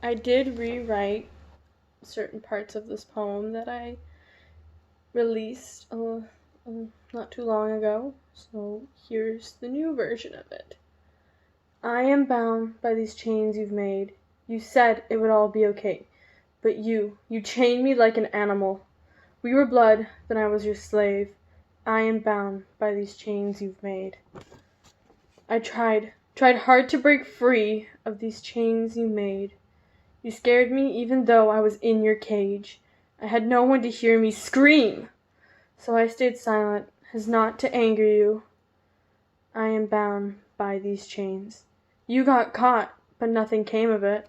I did rewrite certain parts of this poem that I released not too long ago, so here's the new version of it. I am bound by these chains you've made. You said it would all be okay, but you chained me like an animal. We were blood, then I was your slave. I am bound by these chains you've made. I tried hard to break free of these chains you made. You scared me even though I was in your cage. I had no one to hear me scream, so I stayed silent as not to anger you. I am bound by these chains. You got caught, but nothing came of it.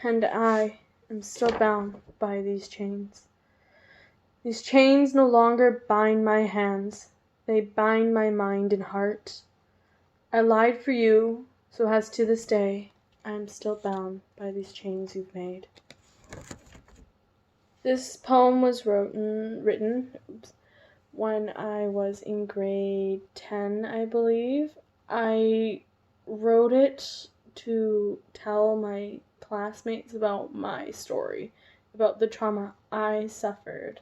And I am still bound by these chains. These chains no longer bind my hands. They bind my mind and heart. I lied for you, so as to this day, I am still bound by these chains you've made. This poem was written when I was in grade 10, I believe. I wrote it to tell my classmates about my story, about the trauma I suffered.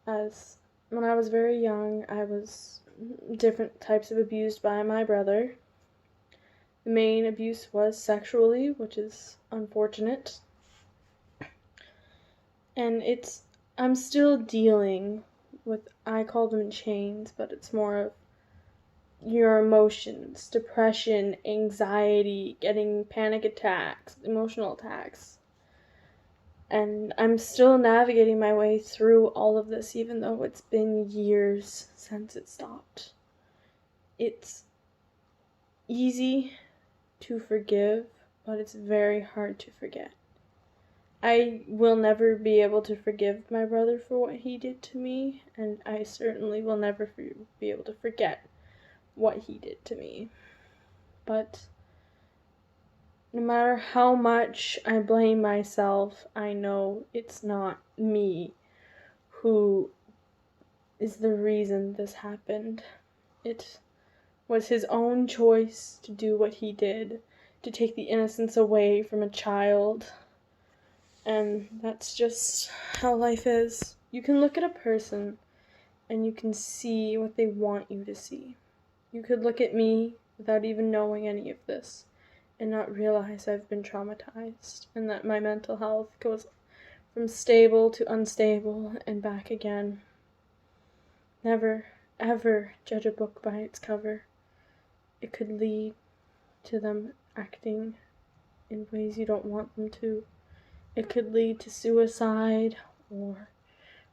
As when I was very young, I was different types of abused by my brother. The main abuse was sexually, which is unfortunate. And I'm still dealing with, I call them chains, but it's more of your emotions, depression, anxiety, getting panic attacks, emotional attacks. And I'm still navigating my way through all of this, even though it's been years since it stopped. It's easy to forgive, but it's very hard to forget. I will never be able to forgive my brother for what he did to me, and I certainly will never be able to forget what he did to me. But no matter how much I blame myself, I know it's not me who is the reason this happened. It was his own choice to do what he did, to take the innocence away from a child. And that's just how life is. You can look at a person and you can see what they want you to see. You could look at me without even knowing any of this and not realize I've been traumatized and that my mental health goes from stable to unstable and back again. Never, ever judge a book by its cover. It could lead to them acting in ways you don't want them to. It could lead to suicide or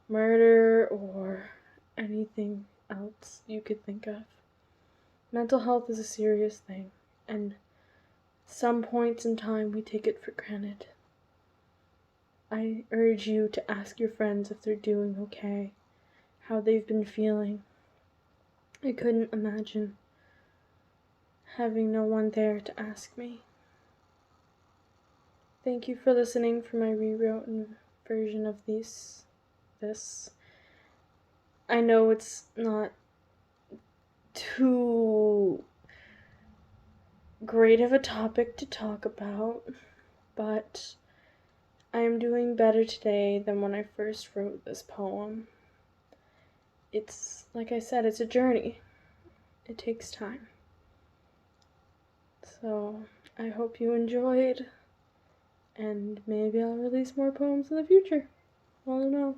murder or anything else you could think of. Mental health is a serious thing, and some points in time we take it for granted. I urge you to ask your friends if they're doing okay, how they've been feeling. I couldn't imagine having no one there to ask me. Thank you for listening for my rewritten version of this. I know it's not too great of a topic to talk about, but I am doing better today than when I first wrote this poem. It's, like I said, it's a journey. It takes time. So, I hope you enjoyed, and maybe I'll release more poems in the future. I don't know.